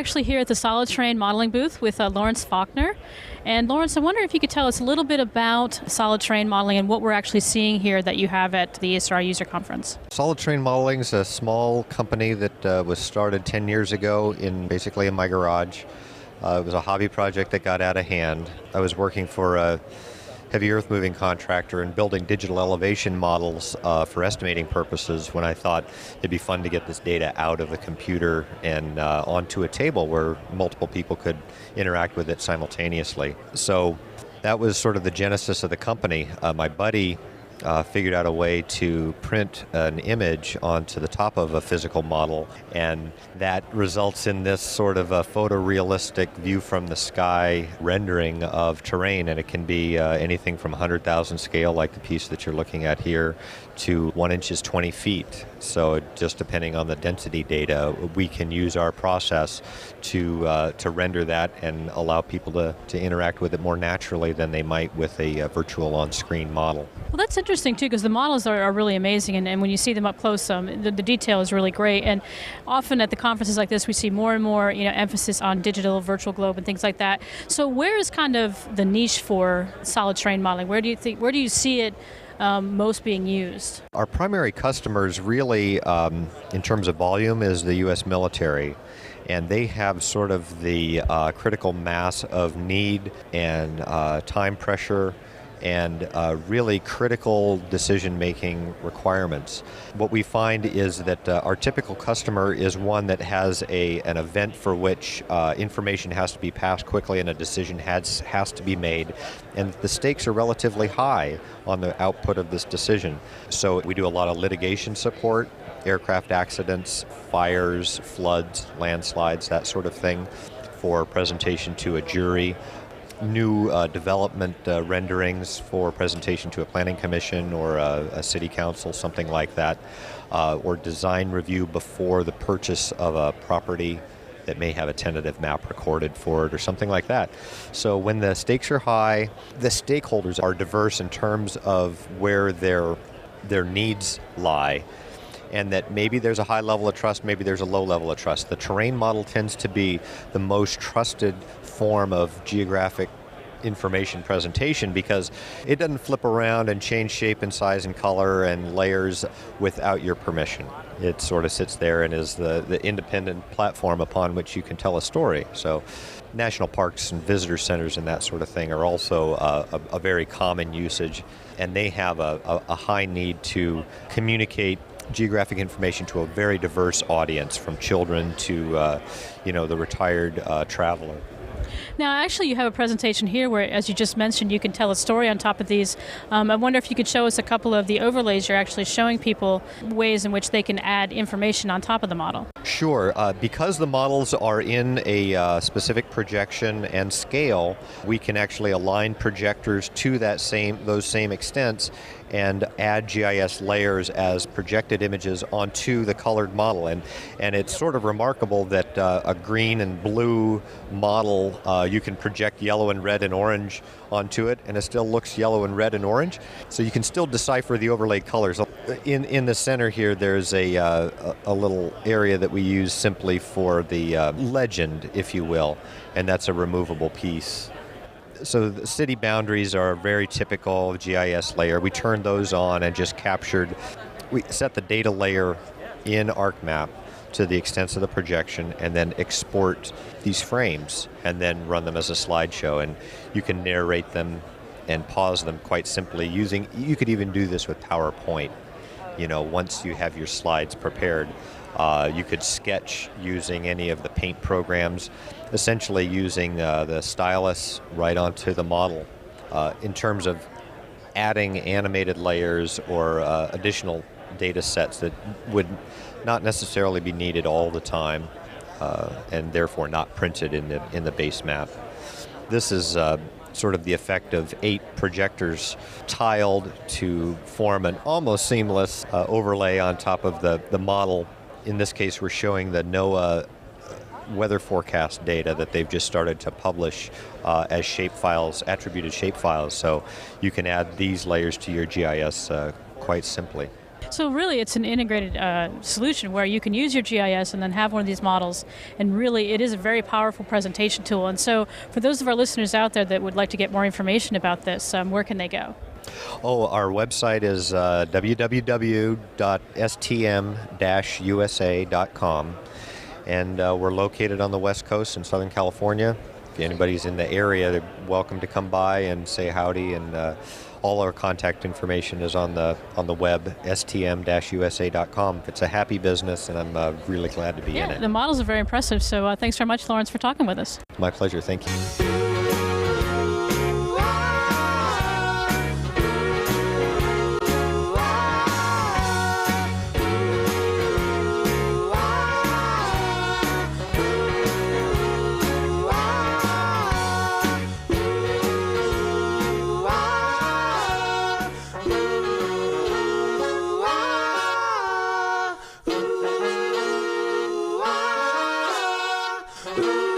actually here at the Solid Terrain modeling booth with Lawrence Faulkner. And Lawrence, I wonder if you could tell us a little bit about Solid Terrain modeling and what we're actually seeing here that you have at the ASRI user conference. Solid Terrain Modeling is a small company that was started 10 years ago basically in my garage. It was a hobby project that got out of hand. I was working for a heavy earth moving contractor and building digital elevation models for estimating purposes when I thought it'd be fun to get this data out of the computer and onto a table where multiple people could interact with it simultaneously. So that was sort of the genesis of the company. My buddy figured out a way to print an image onto the top of a physical model, and that results in this sort of a photorealistic view from the sky rendering of terrain, and it can be anything from 100,000 scale, like the piece that you're looking at here, to 1 inch is 20 feet. So just depending on the density data, we can use our process to render that and allow people to interact with it more naturally than they might with a virtual on-screen model. Well, that's interesting too, because the models are really amazing, and when you see them up close, the detail is really great. And often at the conferences like this, we see more and more emphasis on digital virtual globe and things like that. So where is kind of the niche for solid terrain modeling? Where do you see it most being used? Our primary customers really, in terms of volume, is the U.S. military. And they have sort of the critical mass of need and time pressure and really critical decision-making requirements. What we find is that our typical customer is one that has an event for which information has to be passed quickly and a decision has to be made, and the stakes are relatively high on the output of this decision. So we do a lot of litigation support, aircraft accidents, fires, floods, landslides, that sort of thing, for presentation to a jury. New development renderings for presentation to a planning commission or a city council, something like that, or design review before the purchase of a property that may have a tentative map recorded for it or something like that. So when the stakes are high, the stakeholders are diverse in terms of where their needs lie, and that maybe there's a high level of trust, maybe there's a low level of trust. The terrain model tends to be the most trusted form of geographic information presentation because it doesn't flip around and change shape and size and color and layers without your permission. It sort of sits there and is the independent platform upon which you can tell a story. So national parks and visitor centers and that sort of thing are also a very common usage, and they have a high need to communicate geographic information to a very diverse audience, from children to the retired traveler. Now, actually, you have a presentation here where, as you just mentioned, you can tell a story on top of these. I wonder if you could show us a couple of the overlays you're actually showing people, ways in which they can add information on top of the model. Sure. Because the models are in a specific projection and scale, we can actually align projectors to those same extents and add GIS layers as projected images onto the colored model. And it's sort of remarkable that a green and blue model, you can project yellow and red and orange onto it, and it still looks yellow and red and orange. So you can still decipher the overlaid colors. In the center here, there's a little area that we use simply for the legend, if you will, and that's a removable piece. So the city boundaries are a very typical GIS layer. We turned those on and just we set the data layer in ArcMap to the extent of the projection and then export these frames and then run them as a slideshow. And you can narrate them and pause them quite simply you could even do this with PowerPoint. Once you have your slides prepared, you could sketch using any of the paint programs, essentially using the stylus right onto the model. In terms of adding animated layers or additional data sets that would not necessarily be needed all the time and therefore not printed in the base map. This is sort of the effect of 8 projectors tiled to form an almost seamless overlay on top of the model. In this case, we're showing the NOAA weather forecast data that they've just started to publish as shapefiles, attributed shapefiles. So you can add these layers to your GIS quite simply. So really, it's an integrated solution where you can use your GIS and then have one of these models, and really it is a very powerful presentation tool. And so for those of our listeners out there that would like to get more information about this, where can they go? Oh, our website is www.stm-usa.com, and we're located on the West Coast in Southern California. If anybody's in the area, they're welcome to come by and say howdy, and all our contact information is on the web, stm-usa.com. It's a happy business, and I'm really glad to be in it. The models are very impressive, so thanks very much, Lawrence, for talking with us. My pleasure. Thank you. Ooh.